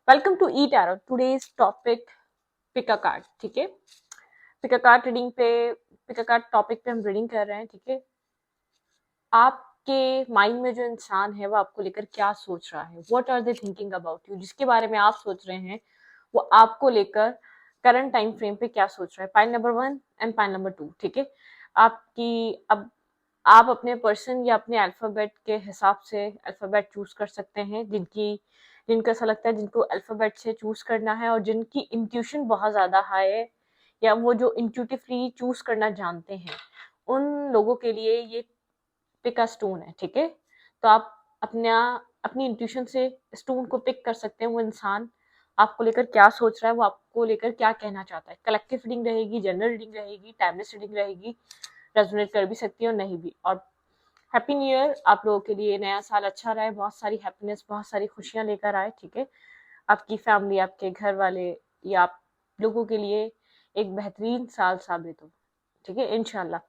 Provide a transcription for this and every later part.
Welcome to E Tarot. Today's topic pick a card. ठीक है, pick a card reading पे pick a card topic पे हम reading कर रहे हैं। ठीक है, आपके माइंड में जो इंसान है वो आपको लेकर क्या सोच रहा है, what are they thinking about you, जिसके बारे में आप सोच रहे हैं वो आपको लेकर करंट टाइम फ्रेम पे क्या सोच रहा है। Pile number 1 and pile number 2। ठीक है, आपकी अब आप अपने पर्सन या अपने अल्फाबेट के हिसाब से अल्फाबेट चूज कर सकते हैं, जिनको ऐसा लगता है जिनको अल्फाबेट से चूज करना है और जिनकी इंट्यूशन बहुत ज्यादा हाई है या वो जो इंट्यूटिवली चूज करना जानते हैं, उन लोगों के लिए ये पिक अ स्टोन है। ठीक है, तो आप अपना अपनी इंट्यूशन से स्टोन को पिक कर सकते हैं। वो इंसान आपको लेकर क्या सोच रहा है, वो आपको लेकर क्या कहना चाहता है। कलेक्टिव रीडिंग रहेगी, जनरल रीडिंग रहेगी, टाइमलेस रीडिंग रहेगी, रेजोनेट कर भी सकती है और नहीं भी। और हैप्पी न्यू ईयर आप लोगों के लिए, नया साल अच्छा रहे, बहुत सारी हैप्पीनेस, बहुत सारी खुशियां लेकर आए। ठीक है, आपकी फैमिली, आपके घर वाले या आप लोगों के लिए एक बेहतरीन साल साबित हो। ठीक है, इंशाल्लाह।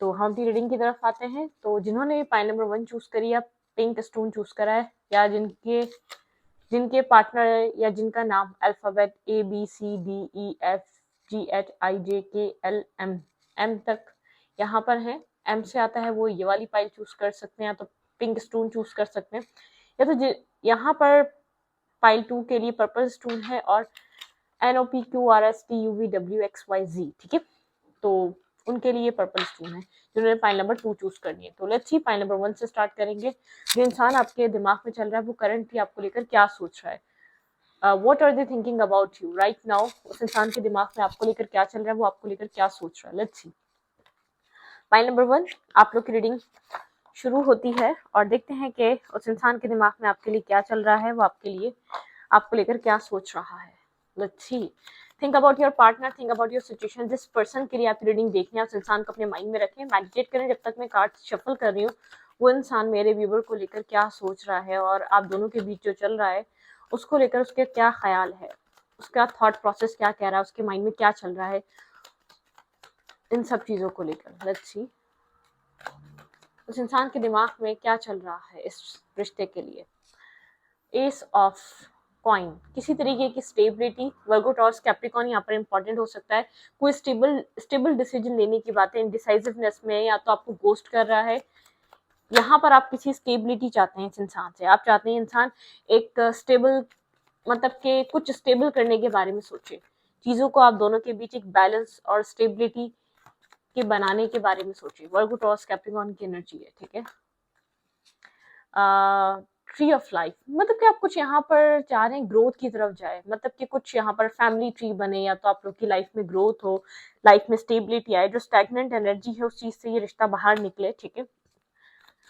तो हम अपनी रीडिंग की तरफ आते हैं। तो जिन्होंने पाइल नंबर 1 चूज करी या पिंक स्टोन चूज करा है, या जिनके जिनके पार्टनर या जिनका नाम अल्फाबेट ABCDEFGHIJKLM तक यहाँ पर है, एम से आता है, वो ये वाली पाइल चूज कर सकते हैं, या तो पिंक स्टोन चूज कर सकते हैं, या तो यहाँ पर पाइल 2 के लिए पर्पल स्टोन है और NOPQRSTUVWXYZ। ठीक है, तो उनके लिए पर्पल स्टोन है जिन्होंने पाइल नंबर 2 चूज करनी है। तो लेट्स सी, पाइल नंबर 1 से स्टार्ट करेंगे। जो इंसान आपके दिमाग में चल रहा है वो करंटली आपको लेकर क्या सोच रहा है, what are they thinking about you right now. उस इंसान के दिमाग में आपको लेकर क्या चल रहा है, वो आपको लेकर क्या सोच रहा है। लेट्स सी, पाइल नंबर 1 आप लोग की रीडिंग शुरू होती है और देखते हैं कि उस इंसान के दिमाग में आपके लिए क्या चल रहा है, वो आपके लिए आपको लेकर क्या सोच रहा है। Let's see, think about your partner, think about your situation. जिस पर्सन के लिए आप रीडिंग देखनी है उस इंसान को अपने माइंड में रखें, मेडिटेट करें। जब तक मैं कार्ड शफल कर रही हूँ, वो इंसान मेरे व्यूवर को लेकर क्या सोच रहा है और आप दोनों के बीच जो चल रहा है उसको लेकर उसके क्या ख्याल है, उसका थॉट प्रोसेस क्या कह रहा है, उसके माइंड में क्या चल रहा है, इन सब चीजों को लेकर। लेट्स सी, उस इंसान के दिमाग में क्या चल रहा है इस रिश्ते के लिए। एस ऑफ कॉइन, किसी तरीके की स्टेबिलिटी, वर्गो टॉर्स कैप्रिकॉन यहाँ पर इंपॉर्टेंट हो सकता है। कोई स्टेबल डिसीजन लेने की बात है, इंडिसाइसिवनेस में, या तो आपको गोस्ट कर रहा है, यहाँ पर आप किसी स्टेबिलिटी चाहते हैं इस इंसान से। आप चाहते हैं इंसान एक स्टेबल, मतलब के कुछ स्टेबल करने के बारे में सोचे, चीजों को आप दोनों के बीच एक बैलेंस और स्टेबिलिटी के बनाने के बारे में सोचे। वर्गो टॉर्स कैप्रिकॉन की एनर्जी है। ठीक है, ट्री ऑफ लाइफ, मतलब कि आप कुछ यहाँ पर चाह रहे हैं ग्रोथ की तरफ जाए, मतलब कि कुछ यहाँ पर फैमिली ट्री बने, या तो आप लोग की लाइफ में ग्रोथ हो, लाइफ में स्टेबिलिटी आए, जो स्टैग्नेंट एनर्जी है उस चीज से ये रिश्ता बाहर निकले। ठीक है,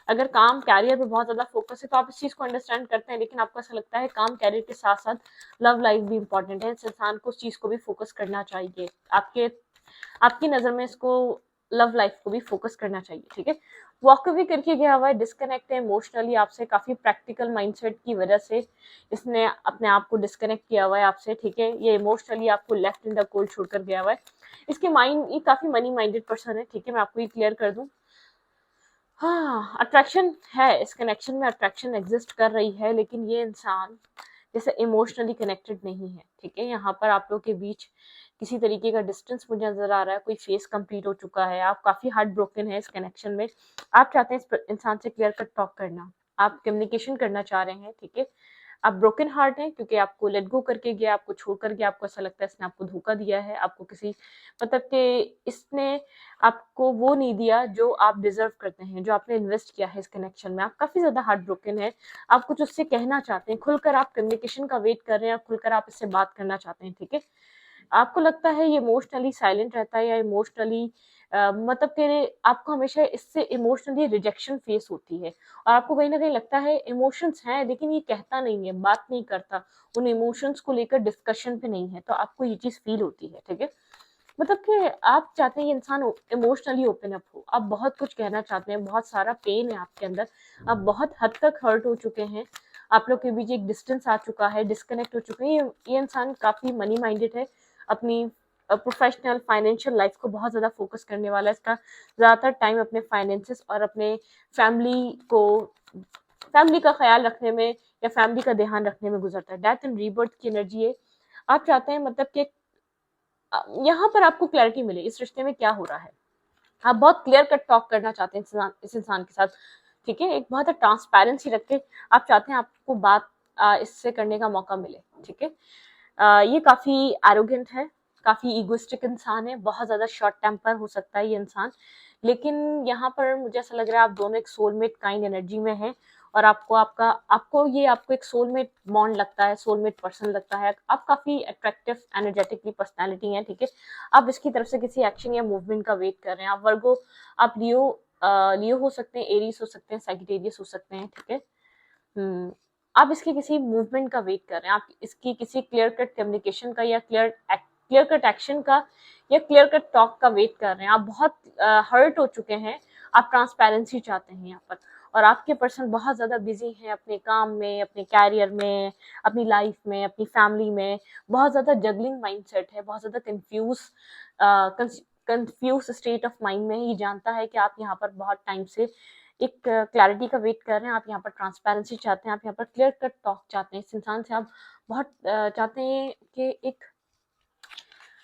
अगर काम कैरियर पे बहुत ज्यादा फोकस है तो आप इस चीज को अंडरस्टैंड करते हैं, लेकिन आपको ऐसा लगता है काम कैरियर के साथ साथ लव लाइफ भी इंपॉर्टेंट है, इस इंसान को उस चीज को भी फोकस करना चाहिए। आपकी नजर में इसको लव लाइफ को भी फोकस करना चाहिए। ठीक है, वॉक अवे करके गया हुआ है, डिस्कनेक्ट है इमोशनली आपसे, काफी प्रैक्टिकल माइंडसेट की वजह से इसने अपने आप को डिस्कनेक्ट किया हुआ है आपसे। ठीक है, ये इमोशनली आपको लेफ्ट इन द कोल्ड छोड़कर गया हुआ है। इसके माइंड, ये काफी मनी माइंडेड पर्सन है। ठीक है, मैं आपको ये क्लियर कर दूं। हाँ, अट्रैक्शन है, इस कनेक्शन में अट्रैक्शन एग्जिस्ट कर रही है, लेकिन ये इंसान जैसे इमोशनली कनेक्टेड नहीं है। ठीक है, यहाँ पर आप लोग के बीच किसी तरीके का डिस्टेंस मुझे नजर आ रहा है, कोई फेस कंप्लीट हो चुका है, आप काफी हार्ट ब्रोकन है इस कनेक्शन में। आप चाहते हैं इस इंसान से क्लियर कट टॉक करना, आप कम्युनिकेशन करना चाह रहे हैं। ठीक है, आप ब्रोकन हार्ट हैं क्योंकि आपको लेट गो करके गया, आपको छोड़ कर गया, आपको ऐसा लगता है इसने आपको धोखा दिया है, आपको किसी, मतलब कि इसने आपको वो नहीं दिया जो आप डिजर्व करते हैं, जो आपने इन्वेस्ट किया है इस कनेक्शन में। आप काफी ज्यादा हार्ट ब्रोकन है, आप कुछ उससे कहना चाहते हैं, खुलकर आप कम्युनिकेशन का वेट कर रहे हैं, खुलकर आप इससे बात करना चाहते हैं। ठीक है, आपको लगता है ये इमोशनली साइलेंट रहता है या इमोशनली, मतलब कि आपको हमेशा इससे इमोशनली रिजेक्शन फेस होती है, और आपको कहीं ना कहीं लगता है इमोशंस हैं लेकिन ये कहता नहीं है, बात नहीं करता, उन इमोशंस को लेकर डिस्कशन पे नहीं है, तो आपको ये चीज फील होती है। ठीक है, मतलब कि आप चाहते हैं ये इंसान इमोशनली ओपन अप हो, आप बहुत कुछ कहना चाहते हैं, बहुत सारा पेन है आपके अंदर, आप बहुत हद तक हर्ट हो चुके हैं, आप लोग के बीच एक डिस्टेंस आ चुका है, डिस्कनेक्ट हो चुके हैं। ये इंसान काफी मनी माइंडेड है, अपनी प्रोफेशनल फाइनेंशियल लाइफ को बहुत ज्यादा फोकस करने वाला है, इसका ज्यादातर टाइम अपने फाइनेंसेस और अपने फैमिली को फैमिली का ख्याल रखने में या फैमिली का ध्यान रखने में गुजरता है। डेथ एंड रीबर्थ की एनर्जी है। आप चाहते हैं मतलब कि यहाँ पर आपको क्लैरिटी मिले इस रिश्ते में क्या हो रहा है। आप बहुत क्लियर कट टॉक करना चाहते हैं इस इंसान के साथ, ठीक है। एक बहुत ट्रांसपेरेंसी रख के आप चाहते हैं आपको बात इससे करने का मौका मिले, ठीक है। ये काफी एरोगेंट है, काफी इगोइस्टिक इंसान है, बहुत ज्यादा शॉर्ट टेम्पर हो सकता है ये इंसान। लेकिन यहाँ पर मुझे ऐसा लग रहा है आप दोनों एक सोलमेट काइंड एनर्जी में हैं, और आपको एक सोलमेट बॉन्ड लगता है, सोलमेट पर्सन लगता है। आप काफी अट्रैक्टिव एनर्जेटिकली पर्सनैलिटी है, ठीक है। आप इसकी तरफ से किसी एक्शन या मूवमेंट का वेट कर रहे हैं। आप वर्गो, आप लियो हो सकते हैं, एरीज हो सकते हैं, सैजिटेरियस हो सकते हैं, ठीक है। आप इसके किसी मूवमेंट का वेट कर रहे हैं, आप इसकी किसी क्लियर कट कम्युनिकेशन का या क्लियर कट एक्शन का या क्लियर कट टॉक का वेट कर रहे हैं। आप बहुत हर्ट हो चुके हैं, आप ट्रांसपेरेंसी चाहते हैं यहाँ पर, और आपके पर्सन बहुत ज़्यादा बिजी हैं अपने काम में, अपने कैरियर में, अपनी लाइफ में, अपनी फैमिली में। बहुत ज़्यादा जगलिंग माइंडसेट है, बहुत ज़्यादा कंफ्यूज स्टेट ऑफ माइंड में। ये जानता है कि आप यहाँ पर बहुत टाइम से एक क्लैरिटी का वेट कर रहे हैं, आप यहाँ पर ट्रांसपेरेंसी चाहते हैं, आप यहाँ पर क्लियर कट टॉक चाहते हैं। इस इंसान से आप बहुत चाहते हैं कि एक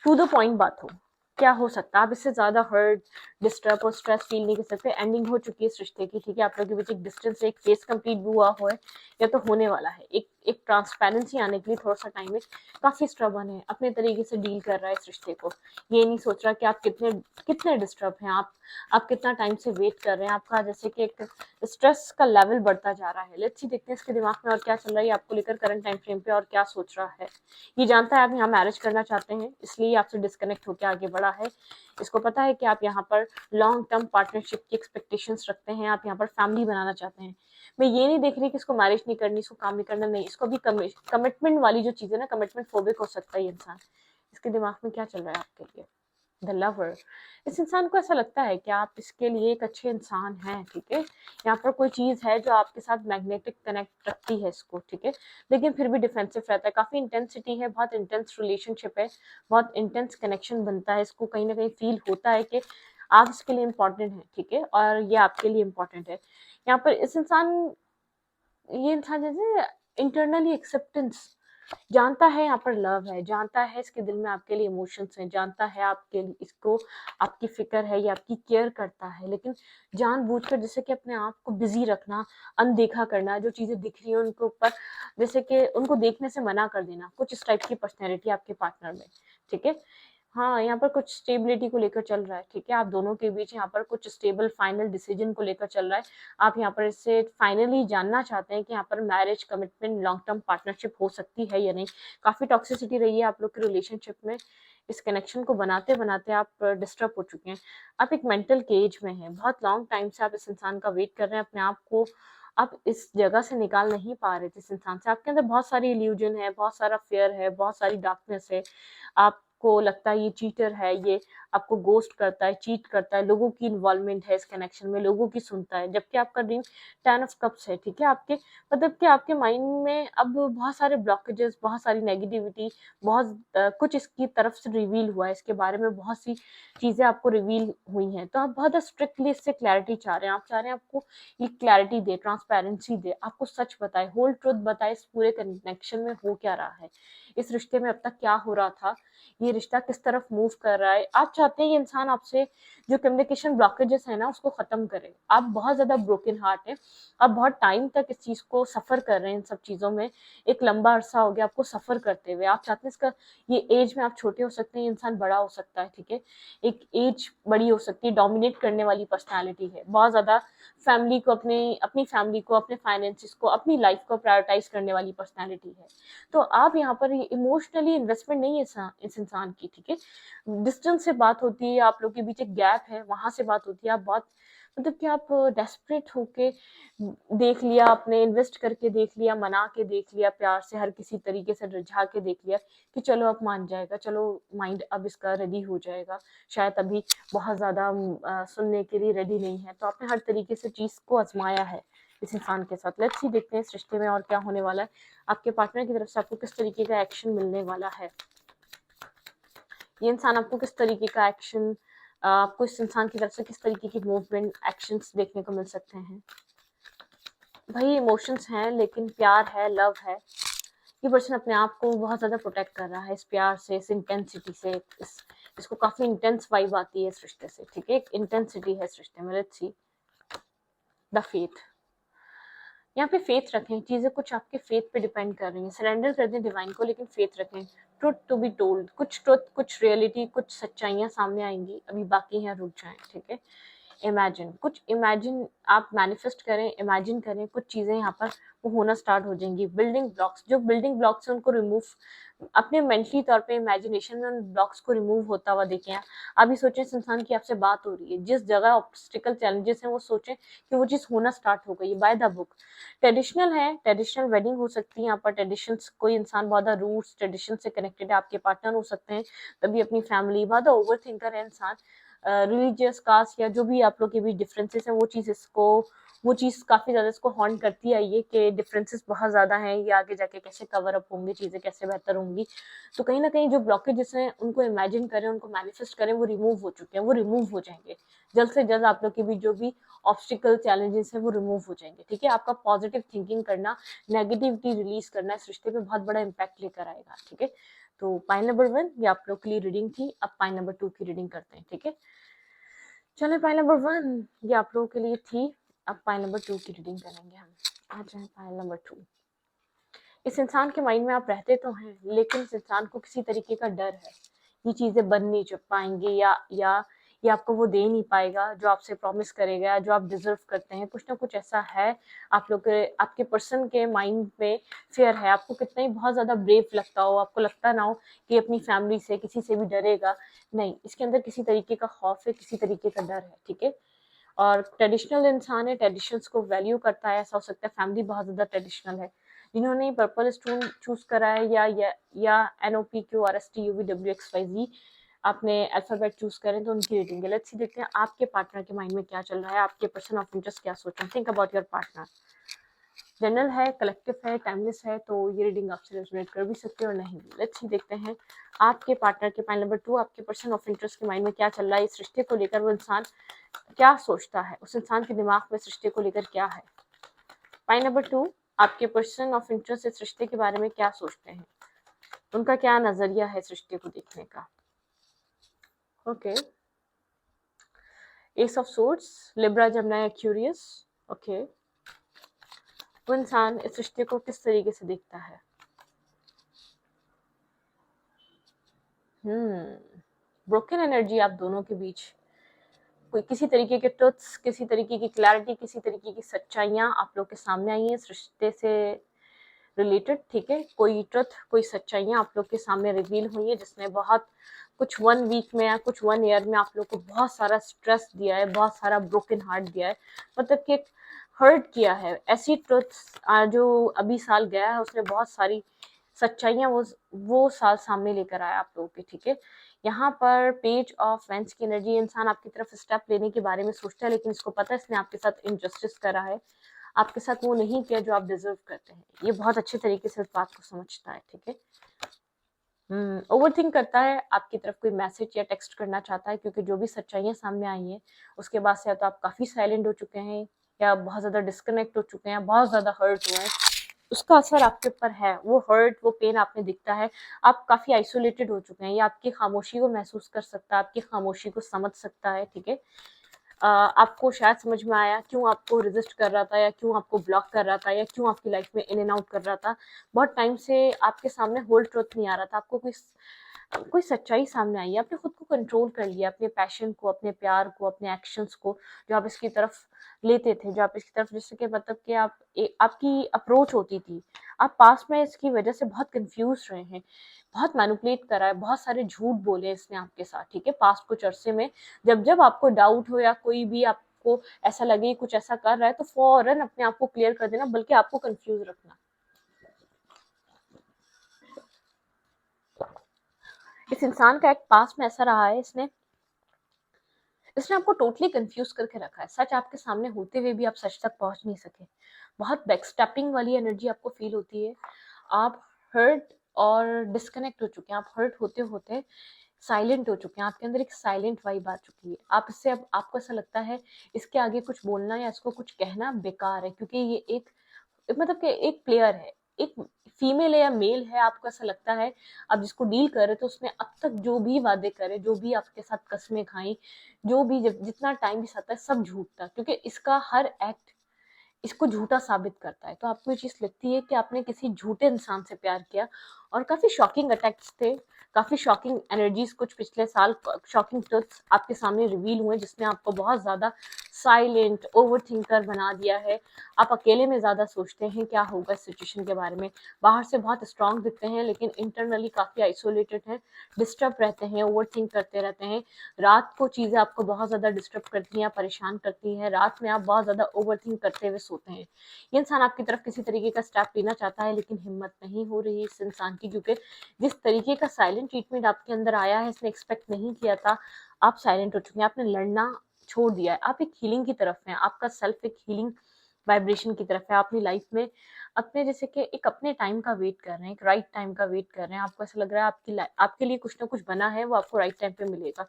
टू द पॉइंट बात हो। क्या हो सकता है, आप इससे ज्यादा हर्ट, डिस्टर्ब और स्ट्रेस फील नहीं कर सकते। एंडिंग हो चुकी है इस रिश्ते की, ठीक है। आप लोगों के बीच एक डिस्टेंस, एक फेस कंप्लीट भी हुआ है या तो होने वाला है। एक ट्रांसपेरेंसी आने के लिए थोड़ा सा टाइम है। काफी स्ट्रबन है, अपने तरीके से डील कर रहा है इस रिश्ते को। ये नहीं सोच रहा कि आप कितने कितने डिस्टर्ब हैं, आप कितना टाइम से वेट कर रहे हैं। आपका जैसे कि एक स्ट्रेस का लेवल बढ़ता जा रहा है। लेट्स सी, देखते हैं इसके दिमाग में और क्या चल रहा है आपको लेकर करंट टाइम फ्रेम पे, और क्या सोच रहा है। ये जानता है आप यहाँ मैरिज करना चाहते हैं, इसलिए आपसे डिस्कनेक्ट होकर आगे बढ़ा है। इसको पता है कि आप यहाँ पर लॉन्ग टर्म पार्टनरशिप की एक्सपेक्टेशंस रखते हैं, आप यहाँ पर फैमिली बनाना चाहते हैं। मैं ये नहीं देख रही कि इसको मैरिज नहीं करनी, इसको काम नहीं करना, नहीं। इसको भी कमिटमेंट वाली जो चीज़ है ना, कमिटमेंट फोबिक हो सकता है ये इंसान। इसके दिमाग में क्या चल रहा है आपके लिए? The lover. इस इंसान को ऐसा लगता है कि आप इसके लिए एक अच्छे इंसान हैं, ठीक है। यहाँ पर कोई चीज है जो आपके साथ मैग्नेटिक कनेक्ट रखती है इसको, ठीक है। लेकिन फिर भी डिफेंसिव रहता है, काफी इंटेंसिटी है, बहुत इंटेंस रिलेशनशिप है, बहुत इंटेंस कनेक्शन बनता है। इसको कहीं ना कहीं फील होता है कि आप इसके लिए इम्पोर्टेंट है, ठीक है, और ये आपके लिए इम्पोर्टेंट है। यहाँ पर ये इंसान जैसे इंटरनली एक्सेप्टेंस जानता है, यहाँ पर लव है, जानता है इसके दिल में आपके लिए इमोशंस हैं, जानता है आपके लिए इसको आपकी फिक्र है, ये आपकी केयर करता है। लेकिन जानबूझकर जैसे कि अपने आप को बिजी रखना, अनदेखा करना, जो चीजें दिख रही हैं उनके ऊपर जैसे कि उनको देखने से मना कर देना, कुछ इस टाइप की पर्सनैलिटी आपके पार्टनर में, ठीक है। हाँ, यहाँ पर कुछ स्टेबिलिटी को लेकर चल रहा है, ठीक है। आप दोनों के बीच यहाँ पर कुछ स्टेबल फाइनल डिसीजन को लेकर चल रहा है। आप यहाँ पर इससे फाइनली जानना चाहते हैं कि यहाँ पर marriage, commitment, long term partnership हो सकती है या नहीं। काफी टॉक्सिसिटी रही है आप लोग के रिलेशनशिप में। इस कनेक्शन को बनाते बनाते आप डिस्टर्ब हो चुके हैं। आप एक मेंटल केज में हैं, बहुत लॉन्ग टाइम से आप इस इंसान का वेट कर रहे हैं। अपने आप को आप इस जगह से निकाल नहीं पा रहे थे इस इंसान से। आपके अंदर बहुत सारी इल्यूजन है, बहुत सारा फेयर है, बहुत सारी डार्कनेस है। आपको लगता है ये चीटर है, ये आपको गोस्ट करता है, चीट करता है, लोगों की इन्वॉल्वमेंट है इस कनेक्शन में, लोगों की सुनता है। जबकि आपका ड्रीम 10 ऑफ कप्स है, ठीक है। आपके मतलब कि आपके माइंड में अब बहुत सारे ब्लॉकेजेस, बहुत सारी नेगेटिविटी, बहुत कुछ इसकी तरफ से रिवील हुआ है, इसके बारे में बहुत सी चीजें आपको रिवील हुई हैं। तो आप बहुत स्ट्रिक्टली इससे क्लैरिटी चाह रहे हैं। आप चाह रहे हैं आपको ये क्लैरिटी दे, ट्रांसपेरेंसी दे, आपको सच बताए, होल ट्रुथ बताए, इस पूरे कनेक्शन में हो क्या रहा है, इस रिश्ते में अब तक क्या हो रहा था, ये रिश्ता किस तरफ मूव कर रहा है। आप चाहते हैं ये इंसान आपसे जो कम्युनिकेशन ब्लॉकेजेस है ना उसको खत्म करे। आप बहुत ज्यादा ब्रोकन हार्ट है, आप बहुत टाइम तक इस चीज को सफर कर रहे हैं, इन सब चीजों में एक लंबा अरसा हो गया आपको सफर करते हुए। आप चाहते हैं इसका ये एज में आप छोटे हो सकते हैं, इंसान बड़ा हो सकता है, ठीक है। एक एज बड़ी हो सकती है, डोमिनेट करने वाली पर्सनैलिटी है, बहुत ज्यादा फैमिली को, अपनी फैमिली को, अपने फाइनेंसिस को, अपनी लाइफ को प्रायोरिटाइज करने वाली पर्सनैलिटी है। तो आप यहाँ पर इमोशनली इन्वेस्टमेंट नहीं है इस इंसान की, ठीक है। डिस्टेंस से बात होती है, आप लोग के बीच एक गैप है, वहां से बात होती है। आप बहुत मतलब कि आप डेस्परेट होके देख लिया, आपने इन्वेस्ट करके देख लिया, मना के देख लिया, प्यार से हर किसी तरीके से रिझा के देख लिया कि चलो अब मान जाएगा, चलो माइंड अब इसका रेडी हो जाएगा। शायद अभी बहुत ज्यादा सुनने के लिए रेडी नहीं है। तो आपने हर तरीके से चीज को आजमाया है इस इंसान के साथ। लेट्स सी, देखते हैं इस रिश्ते में और क्या होने वाला है। आपके पार्टनर की तरफ से आपको किस तरीके का एक्शन मिलने वाला है। ये इंसान आपको किस तरीके का एक्शन, आपको इस इंसान की तरफ से किस तरीके की मूवमेंट, एक्शंस देखने को मिल सकते हैं। भाई इमोशंस हैं, लेकिन प्यार है, लव है। ये पर्सन अपने आप को बहुत ज़्यादा प्रोटेक्ट कर रहा है इस प्यार से, इस इंटेंसिटी से। इसको काफ़ी इंटेंस वाइब आती है इस रिश्ते से, ठीक है? एक इंटेंसिटी है इस रिश्ते में। Let's see the faith. यहाँ पे फेथ रखें, चीज़ें कुछ आपके फेथ पे डिपेंड कर रही हैं। सरेंडर कर दें डिवाइन को, लेकिन फेथ रखें। ट्रुथ टू बी टोल्ड, कुछ ट्रुथ, कुछ रियलिटी, कुछ सच्चाइयाँ सामने आएंगी, अभी बाकी हैं, रुक जाएं, ठीक है? इमेजिन, कुछ इमेजिन आप मैनिफेस्ट करें, इमेजिन करें, कुछ चीज़ें यहाँ पर वो होना स्टार्ट हो जाएंगी। बिल्डिंग ब्लॉक्स, जो बिल्डिंग ब्लॉक्स हैं उनको रिमूव, अपने मेंटली तौर पे इमेजिनेशन में उन ब्लॉक्स को रिमूव होता हुआ देखें। अभी सोचें इस इंसान की आपसे बात हो रही है, जिस जगह ऑब्स्टिकल चैलेंजेस हैं वो सोचें कि वो चीज़ होना स्टार्ट हो गई है बाय द बुक। ट्रेडिशनल है, ट्रेडिशनल वेडिंग हो सकती है यहाँ पर। ट्रेडिशंस, कोई इंसान बहुत ज़्यादा रूट्स ट्रेडिशन से कनेक्टेड है, आपके पार्टनर हो सकते हैं, तभी अपनी फैमिली, बहुत ओवर थिंकर है इंसान। रिलीजियस, कास्ट या जो भी आप लोग के बीच डिफरेंसेस हैं, वो चीज़ काफ़ी ज़्यादा इसको हॉन्ट करती आई है कि डिफरेंसेस बहुत ज़्यादा हैं, ये आगे जाके कैसे कवर अप होंगे, चीज़ें कैसे बेहतर होंगी। तो कहीं ना कहीं जो ब्लॉकेजेस हैं उनको इमेजिन करें, उनको मैनिफेस्ट करें, वो रिमूव हो चुके हैं, वो रिमूव हो जाएंगे जल्द से जल्द। आप लोग के बीच जो भी ऑब्स्टिकल चैलेंजेस हैं वो रिमूव हो जाएंगे, ठीक है? आपका पॉजिटिव थिंकिंग करना, नेगेटिविटी रिलीज करना इस रिश्ते पे बहुत बड़ा इम्पैक्ट लेकर आएगा, ठीक है? तो पाइल नंबर 1 ये आप लोग के लिए रीडिंग थी। अब पाइल नंबर 2 की रीडिंग करते हैं, ठीक है? चलें, पाइल नंबर 1 ये आप लोगों के लिए थी। अब पाइल नंबर 2 की रीडिंग करेंगे हम। आ जाए पाइल नंबर 2। इस इंसान के माइंड में आप रहते तो हैं, लेकिन इस इंसान को किसी तरीके का डर है, ये चीज़ें बन नहीं पाएंगी, या ये आपको वो दे नहीं पाएगा जो आपसे प्रॉमिस करेगा, जो आप डिजर्व करते हैं। कुछ ना कुछ ऐसा है आप लोग के, आपके पर्सन के माइंड में फेयर है। आपको कितना ही बहुत ज़्यादा ब्रेव लगता हो, आपको लगता ना हो कि अपनी फैमिली से, किसी से भी डरेगा, नहीं, इसके अंदर किसी तरीके का खौफ है, किसी तरीके का डर है, ठीक है? और ट्रेडिशनल इंसान है, ट्रेडिशंस को वैल्यू करता है। ऐसा हो सकता है फैमिली बहुत ज़्यादा ट्रेडिशनल है, जिन्होंने पर्पल स्टोन चूज करा है, या NOPQRSTUVWXYZ आपने अल्फाबेट चूज करें, तो उनकी रेटिंग है। लेट्स सी, देखते हैं आपके पार्टनर के माइंड में क्या चल रहा है, आपके पर्सन ऑफ इंटरेस्ट क्या सोच रहे हैं। Think about your partner. General है, कलेक्टिव है, टाइमलेस है, तो ये रीडिंग आपसे रेजोनेट कर भी सकते हैं और नहीं भी। लेट्स सी, देखते हैं आपके पार्टनर के पाइल नंबर 2 आपके पर्सन ऑफ इंटरेस्ट के माइंड में क्या चल रहा है, इस रिश्ते को लेकर वो इंसान क्या सोचता है, उस इंसान के दिमाग में इस रिश्ते को लेकर क्या है। पाइल नंबर 2 आपके पर्सन ऑफ इंटरेस्ट इस रिश्ते के बारे में क्या सोचते हैं, उनका क्या नजरिया है इस रिश्ते को देखने का। Okay, ace of swords, Libra, Gemini, Aquarius. Okay, वो इंसान इस रिश्ते को किस तरीके से देखता है? ब्रोकन एनर्जी आप दोनों के बीच, कोई किसी तरीके के ट्रुथ्स, किसी तरीके की क्लैरिटी, किसी तरीके की सच्चाइयाँ आप लोग के सामने आई हैं इस रिश्ते से रिलेटेड, ठीक है? कोई ट्रुथ, कोई सच्चाइयाँ आप लोग के सामने रिवील हुई है, जिसने बहुत कुछ 1 वीक में या कुछ 1 ईयर में आप लोग को बहुत सारा स्ट्रेस दिया है, बहुत सारा ब्रोकन हार्ट दिया है, मतलब कि हर्ट किया है। ऐसी ट्रुथ्स जो अभी साल गया है उसने बहुत सारी सच्चाइयाँ वो साल सामने लेकर आया आप लोगों के, ठीक है? यहाँ पर पेज ऑफ वेंस की एनर्जी, इंसान आपकी तरफ स्टेप लेने के बारे में सोचता है, लेकिन इसको पता है इसने आपके साथ इनजस्टिस करा है, आपके साथ वो नहीं किया जो आप डिजर्व करते हैं। ये बहुत अच्छे तरीके से इस बात को समझता है, ठीक है? ओवर थिंक करता है, आपकी तरफ कोई मैसेज या टेक्स्ट करना चाहता है, क्योंकि जो भी सच्चाइयाँ सामने आई हैं उसके बाद से या तो आप काफ़ी साइलेंट हो चुके हैं, या बहुत ज़्यादा डिस्कनेक्ट हो चुके हैं, बहुत ज़्यादा हर्ट हुए हैं। उसका असर आपके ऊपर है, वो हर्ट, वो पेन आपने दिखता है। आप काफ़ी आइसोलेटेड हो चुके हैं, या आपकी खामोशी को महसूस कर सकता है, आपकी खामोशी को समझ सकता है, ठीक है? आपको शायद समझ में आया क्यों आपको रेजिस्ट कर रहा था, या क्यों आपको ब्लॉक कर रहा था, या क्यों आपकी लाइफ में इन एंड आउट कर रहा था। बहुत टाइम से आपके सामने होल ट्रुथ नहीं आ रहा था, आपको कोई सच्चाई सामने आई है, आपने खुद को कंट्रोल कर लिया, अपने पैशन को, अपने प्यार को, अपने एक्शंस को, जो आप इसकी तरफ लेते थे, जो आप इसकी तरफ, जिससे कि मतलब कि आपकी अप्रोच होती थी, आप पास में इसकी वजह से बहुत कंफ्यूज रहे हैं, बहुत मैनिपुलेट करा है, बहुत सारे झूठ बोले इसने आपके साथ, ठीक है? पास्ट कुछ अरसे में जब जब आपको डाउट हो, या कोई भी आपको ऐसा लगे कुछ ऐसा कर रहा है, तो फौरन अपने आप को क्लियर कर देना, बल्कि आपको कंफ्यूज रखना। इस इंसान का एक पास में ऐसा रहा है, इसने आपको टोटली कंफ्यूज करके रखा है। सच आपके सामने होते हुए भी आप सच तक पहुंच नहीं सके। बहुत बैकस्टेपिंग वाली एनर्जी आपको फील होती है। आप हर्ट और डिस्कनेक्ट हो चुके हैं। आप हर्ट होते होते साइलेंट हो चुके हैं, आपके अंदर एक साइलेंट वाइब आ चुकी है। आप इससे अब आपको ऐसा लगता है इसके आगे कुछ बोलना या इसको कुछ कहना बेकार है, क्योंकि ये एक मतलब कि एक प्लेयर है, एक फीमेल है या मेल है, आपको ऐसा लगता है आप जिसको डील कर रहे, तो उसने अब तक जो भी वादे करे, जो भी आपके साथ कस्में खाई, जो भी जितना टाइम भी साथ है, सब झूठ था, क्योंकि इसका हर एक्ट इसको झूठा साबित करता है। तो आपको ये चीज़ लगती है कि आपने किसी झूठे इंसान से प्यार किया, और काफ़ी शॉकिंग अटैक्स थे, काफ़ी शॉकिंग एनर्जीज कुछ पिछले साल, शॉकिंग ट्रुथ्स आपके सामने रिवील हुए, जिसने आपको बहुत ज़्यादा साइलेंट ओवर थिंकर बना दिया है। आप अकेले में ज़्यादा सोचते हैं क्या होगा इस सिचुएशन के बारे में। बाहर से बहुत स्ट्रांग दिखते हैं, लेकिन इंटरनली काफ़ी आइसोलेटेड हैं, डिस्टर्ब रहते हैं, ओवर थिंक करते रहते हैं। रात को चीज़ें आपको बहुत ज़्यादा डिस्टर्ब करती हैं, परेशान करती हैं। रात में आप बहुत ज़्यादा ओवर थिंक करते हुए सोते हैं। ये इंसान आपकी तरफ किसी तरीके का स्टेप लेना चाहता है, लेकिन हिम्मत नहीं हो रही इस इंसान की, क्योंकि जिस तरीके का साइलेंट ट्रीटमेंट आपके अंदर आया है, इसने एक्सपेक्ट नहीं किया था। आप साइलेंट हो चुके हैं, आपने लड़ना छोड़ दिया है, आप एक हीलिंग की तरफ हैं, आपका सेल्फ एक हीलिंग वाइब्रेशन की तरफ है। अपनी लाइफ में अपने जैसे कि एक अपने टाइम का वेट कर रहे हैं, एक राइट टाइम का वेट कर रहे हैं। आपको ऐसा लग रहा है आपके लिए कुछ ना कुछ बना है, वो आपको राइट टाइम पे मिलेगा।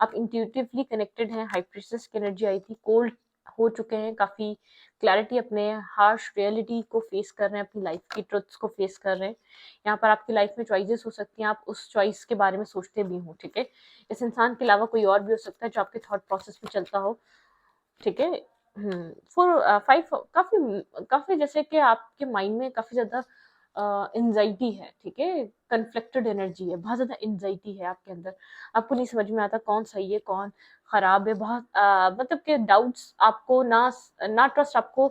आप इंट्यूटिवली कनेक्टेड हैं, हाई प्रीस्टेस की एनर्जी आई थी, कोल्ड हो चुके हैं, काफ़ी क्लैरिटी अपने हार्श रियलिटी को फेस कर रहे हैं, अपनी लाइफ की ट्रुथ्स को फेस कर रहे हैं। यहाँ पर आपकी लाइफ में चॉइसेस हो सकती हैं, आप उस चॉइस के बारे में सोचते भी हो, ठीक है। इस इंसान के अलावा कोई और भी हो सकता है जो आपके थॉट प्रोसेस में चलता हो, ठीक है। फोर फाइव काफ़ी काफ़ी जैसे कि आपके माइंड में काफ़ी ज़्यादा एंजाइटी है, ठीक है, कन्फ्लिक्टेड एनर्जी है, बहुत ज़्यादा एंजाइटी है आपके अंदर। आपको नहीं समझ में आता कौन सही है कौन खराब है, बहुत मतलब कि डाउट्स आपको ना ट्रस्ट आपको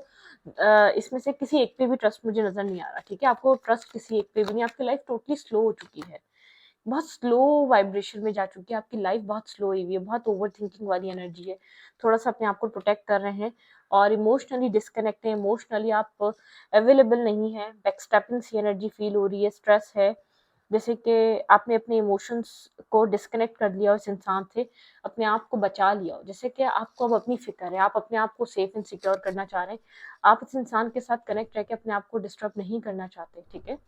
इसमें से किसी एक पे भी ट्रस्ट मुझे नज़र नहीं आ रहा, ठीक है। आपको ट्रस्ट किसी एक पे भी नहीं, आपकी लाइफ टोटली स्लो हो चुकी है, बहुत स्लो वाइब्रेशन में जा चुकी है आपकी लाइफ, बहुत स्लो हुई है, बहुत ओवर थिंकिंग वाली एनर्जी है। थोड़ा सा अपने आप को प्रोटेक्ट कर रहे हैं, और इमोशनली डिस्कनेक्ट है, इमोशनली आप अवेलेबल नहीं है, बैकस्टैपिंग सी एनर्जी फील हो रही है, स्ट्रेस है, जैसे कि आपने अपने इमोशंस को डिस्कनेक्ट कर लिया उस इंसान से, अपने आप को बचा लिया हो, जैसे कि आपको अब अपनी फिक्र है, आप अपने आप को सेफ एंड सिक्योर करना चाह रहे हैं, आप इस इंसान के साथ कनेक्ट रह के अपने आप को डिस्टर्ब नहीं करना चाहते, ठीक है।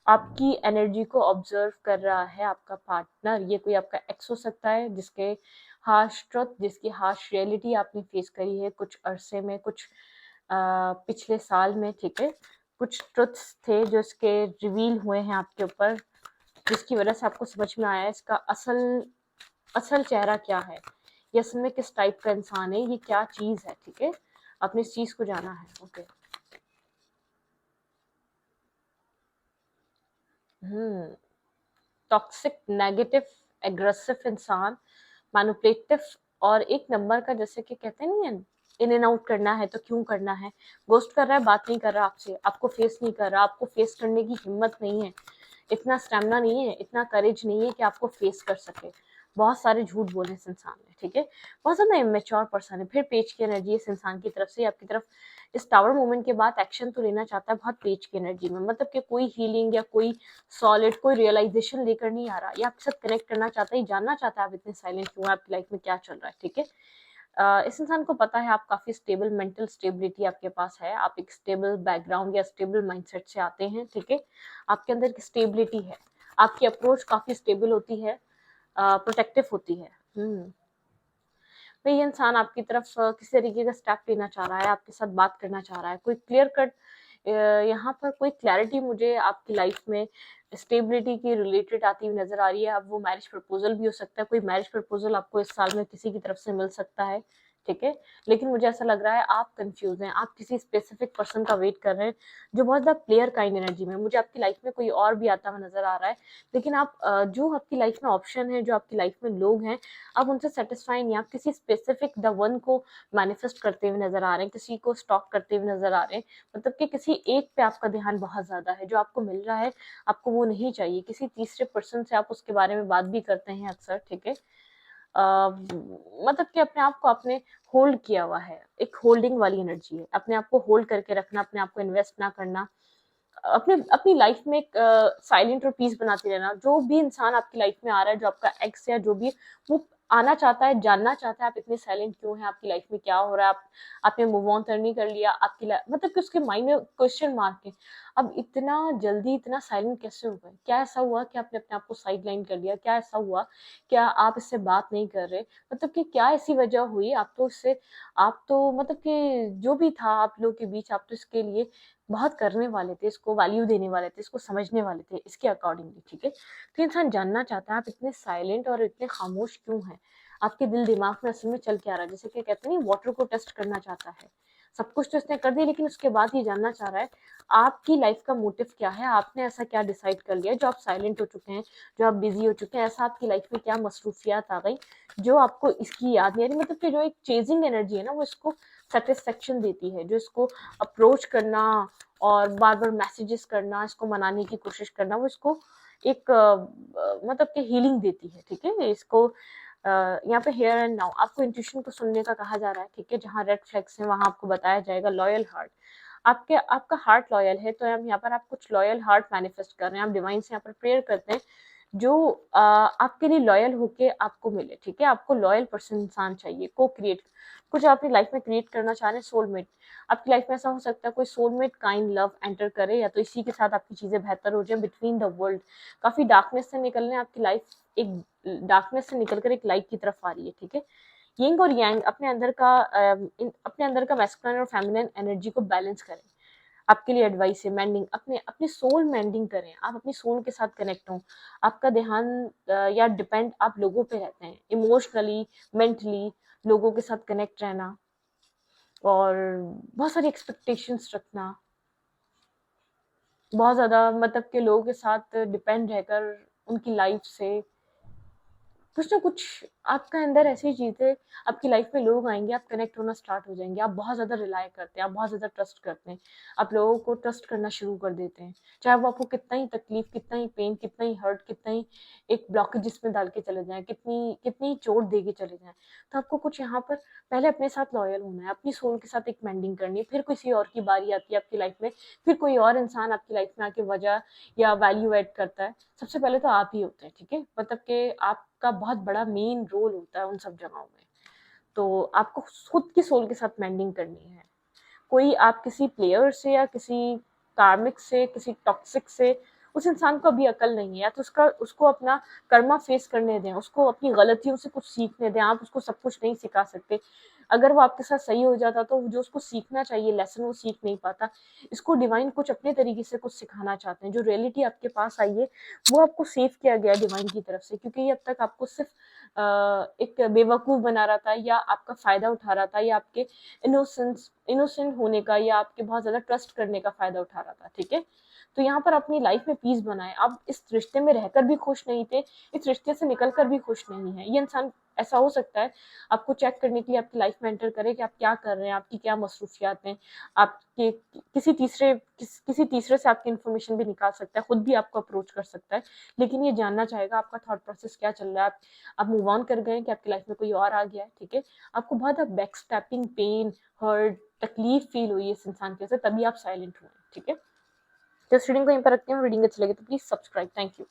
आपकी एनर्जी को ऑब्जर्व कर रहा है आपका पार्टनर, ये कोई आपका एक्स हो सकता है, जिसके हार्श ट्रुथ, जिसकी हार्श रियलिटी आपने फेस करी है कुछ अरसे में, कुछ पिछले साल में, ठीक है। कुछ ट्रुथ्स थे जो इसके रिवील हुए हैं आपके ऊपर, जिसकी वजह से आपको समझ में आया इसका असल असल चेहरा क्या है, ये असल में किस टाइप का इंसान है, ये क्या चीज़ है, ठीक है। आपने इस चीज़ को जाना है, ओके। हम्म टॉक्सिक, नेगेटिव, एग्रेसिव इंसान, मैनिपुलेटिव, और एक नंबर का, जैसे कि कहते नहीं है, इन एंड आउट करना है तो क्यों करना है, गोस्ट कर रहा है, बात नहीं कर रहा आपसे, आपको फेस नहीं कर रहा, आपको फेस करने की हिम्मत नहीं है, इतना स्टेमिना नहीं है, इतना करेज नहीं है कि आपको फेस कर सके। बहुत सारे झूठ बोले इस इंसान ने, ठीक है। बहुत ज़्यादा इमेच्योर पर्सन है। फिर पेज की एनर्जी इस इंसान की तरफ से आपकी तरफ, इस टावर मूवमेंट के बाद एक्शन तो लेना चाहता है, बहुत पेज की एनर्जी में, मतलब कि कोई हीलिंग या कोई सॉलिड कोई रियलाइजेशन लेकर नहीं आ रहा, ये आपके साथ कनेक्ट करना चाहता है, जानना चाहता है आप इतने साइलेंट क्यों हैं, आपकी लाइफ में क्या चल रहा है, ठीक है। इस इंसान को पता है आप काफ़ी स्टेबल, मेंटल स्टेबिलिटी आपके पास है, आप एक स्टेबल बैकग्राउंड या स्टेबल माइंडसेट से आते हैं, ठीक है। आपके अंदर की स्टेबिलिटी है, आपकी अप्रोच काफ़ी स्टेबल होती है, प्रोटेक्टिव होती है। तो ये इंसान आपकी तरफ किसी तरीके का स्टेप लेना चाह रहा है, आपके साथ बात करना चाह रहा है, कोई क्लियर कट यहाँ पर कोई क्लैरिटी मुझे आपकी लाइफ में स्टेबिलिटी की रिलेटेड आती हुई नजर आ रही है। अब वो मैरिज प्रपोजल भी हो सकता है, कोई मैरिज प्रपोजल आपको इस साल में किसी की तरफ से मिल सकता है, ठीक है। लेकिन मुझे ऐसा लग रहा है आप कंफ्यूज हैं, आप किसी स्पेसिफिक पर्सन का वेट कर रहे हैं जो बहुत ज़्यादा प्लेयर काइंड एनर्जी में, मुझे आपकी लाइफ में कोई और भी आता हुआ नजर आ रहा है, लेकिन आप जो आपकी लाइफ में ऑप्शन है, जो आपकी लाइफ में लोग हैं, आप उनसे सेटिस्फाई नहीं, आप किसी स्पेसिफिक द वन को मैनिफेस्ट करते हुए नजर आ रहे हैं, किसी को स्टॉक करते हुए नजर आ रहे हैं, मतलब कि किसी एक पे आपका ध्यान बहुत ज्यादा है, जो आपको मिल रहा है आपको वो नहीं चाहिए, किसी तीसरे पर्सन से आप उसके बारे में बात भी करते हैं अक्सर, ठीक है। मतलब कि अपने आप को आपने होल्ड किया हुआ है, एक होल्डिंग वाली एनर्जी है, अपने आप को होल्ड करके रखना, अपने आप को इन्वेस्ट ना करना, अपने अपनी लाइफ में एक साइलेंट और पीस बनाते रहना। जो भी इंसान आपकी लाइफ में आ रहा है, जो आपका एक्स या जो भी, वो आना चाहता है, जानना चाहता है आप इतने साइलेंट क्यों हैं, आपकी लाइफ में क्या हो रहा है, आप आपने मूव ऑन तो नहीं कर लिया, आपकी मतलब कि उसके माइंड में क्वेश्चन मार्क है, अब इतना जल्दी इतना साइलेंट कैसे हो गए, क्या ऐसा हुआ कि आपने अपने आप को साइड लाइन कर लिया, क्या ऐसा हुआ, क्या आप इससे बात नहीं कर रहे, मतलब कि क्या ऐसी वजह हुई, आप तो इससे आप तो मतलब कि जो भी था आप लोगों के बीच, आप तो इसके लिए बहुत करने वाले थे, इसको वैल्यू देने वाले थे, इसको समझने वाले थे इसके अकॉर्डिंगली, ठीक है। तो इंसान जानना चाहता है आप इतने साइलेंट और इतने खामोश क्यों हैं, आपके दिल दिमाग में असल में चल क्या रहा है, जैसे कि कहते हैं नहीं वाटर को टेस्ट करना चाहता है, सब कुछ तो इसने कर दिया, लेकिन उसके बाद ये जानना चाह रहा है आपकी लाइफ का मोटिव क्या है, आपने ऐसा क्या डिसाइड कर लिया जो आप साइलेंट हो चुके हैं, जो आप बिजी हो चुके हैं, ऐसा आपकी लाइफ में क्या मसरूफियात आ गई जो आपको इसकी याद नहीं आ रही, मतलब कि जो एक चेजिंग एनर्जी है ना वो इसको सेटिस्फेक्शन देती है, जो इसको अप्रोच करना और बार बार मैसेजेस करना, इसको मनाने की कोशिश करना, वो इसको एक मतलब कि हीलिंग देती है, ठीक है। इसको यहाँ पे हेयर एंड नाउ आपको इंट्यूशन को सुनने का कहा जा रहा है, ठीक है। जहाँ रेड फ्लैग्स हैं वहां आपको बताया जाएगा लॉयल हार्ट, आपके आपका हार्ट लॉयल है, तो हम यहाँ पर आप कुछ लॉयल हार्ट मैनिफेस्ट कर रहे हैं, आप डिवाइन से यहाँ पर प्रेयर करते हैं जो आपके लिए लॉयल होके आपको मिले, ठीक है। आपको लॉयल पर्सन इंसान चाहिए, को क्रिएट कुछ अपनी लाइफ में क्रिएट करना चाह रहे हैं, सोलमेट आपकी लाइफ में ऐसा हो सकता है कोई सोलमेट काइंड लव एंटर करे, या तो इसी के साथ आपकी चीजें बेहतर हो जाए, बिटवीन द वर्ल्ड काफी डार्कनेस से निकलने, आपकी लाइफ एक डार्कनेस से निकलकर एक लाइट की तरफ आ रही है, ठीक है। यिंग और यांग अपने अंदर का मैस्कुलिन और फेमिनिन एनर्जी को बैलेंस करें, आपके लिए एडवाइस है मेंडिंग, अपने अपनी सोल मेंडिंग करें, आप अपनी सोल के साथ कनेक्ट हो, आपका ध्यान या डिपेंड आप लोगों पे रहते हैं, इमोशनली मेंटली लोगों के साथ कनेक्ट रहना और बहुत सारी एक्सपेक्टेशंस रखना, बहुत ज्यादा मतलब के लोगों के साथ डिपेंड रहकर उनकी लाइफ से कुछ ना कुछ आपका अंदर ऐसी चीजें, आपकी लाइफ में लोग आएंगे, आप कनेक्ट होना स्टार्ट हो जाएंगे, आप बहुत ज्यादा रिलाई करते हैं, आप बहुत ज्यादा ट्रस्ट करते हैं, आप लोगों को ट्रस्ट करना शुरू कर देते हैं, चाहे वो आपको कितना ही तकलीफ, कितना ही पेन, कितना ही हर्ट, कितना ही एक ब्लॉकेज में डाल के चले जाएं, कितनी कितनी चोट दे के चले जाएं, तो आपको कुछ यहाँ पर पहले अपने साथ लॉयल होना है, अपनी सोल के साथ एक मेंडिंग करनी है, फिर किसी और की बारी आती है आपकी लाइफ में, फिर कोई और इंसान आपकी लाइफ में आके वजह या वैल्यू ऐड करता है, सबसे पहले तो आप ही होते हैं, ठीक है। मतलब कि आपका बहुत बड़ा मेन रोल होता है उन सब जगहों में, तो आपको खुद की सोल के साथ मेंडिंग करनी है, कोई आप किसी प्लेयर से या किसी कार्मिक से, किसी टॉक्सिक से, उस इंसान को अभी अकल नहीं है, या तो उसको अपना कर्मा फेस करने दें, उसको अपनी गलतियों से कुछ सीखने दें, आप उसको सब कुछ नहीं सिखा सकते, अगर वो आपके साथ सही हो जाता तो जो उसको सीखना चाहिए लेसन वो सीख नहीं पाता, इसको डिवाइन कुछ अपने तरीके से कुछ सिखाना चाहते हैं, जो रियलिटी आपके पास आई है वो आपको सेव किया गया डिवाइन की तरफ से, क्योंकि ये अब तक आपको सिर्फ एक बेवकूफ बना रहा था, या आपका फायदा उठा रहा था, या आपके इनोसेंट होने का, या आपके बहुत ज्यादा ट्रस्ट करने का फायदा उठा रहा था, ठीक है। तो यहाँ पर अपनी लाइफ में पीस बनाए, आप इस रिश्ते में रहकर भी खुश नहीं थे, इस रिश्ते से निकलकर भी खुश नहीं है, ये इंसान ऐसा हो सकता है आपको चेक करने के लिए आपकी लाइफ में एंटर करे कि आप क्या कर रहे हैं, आपकी क्या मसरूफियात हैं, आपके किसी तीसरे से आपकी इन्फॉर्मेशन भी निकाल सकता है, खुद भी आपको अप्रोच कर सकता है, लेकिन ये जानना चाहेगा आपका थॉट प्रोसेस क्या चल रहा है, आप मूव ऑन कर गए कि आपकी लाइफ में कोई और आ गया है, ठीक है। आपको बहुत बैक स्टैपिंग, पेन, हर्ट, तकलीफ फील हुई है इस इंसान के वजह से, तभी आप साइलेंट हुए, ठीक है। तो इस रीडिंग को यहीं पर रखते हैं, रीडिंग अच्छी लगे तो प्लीज सब्सक्राइब, थैंक यू।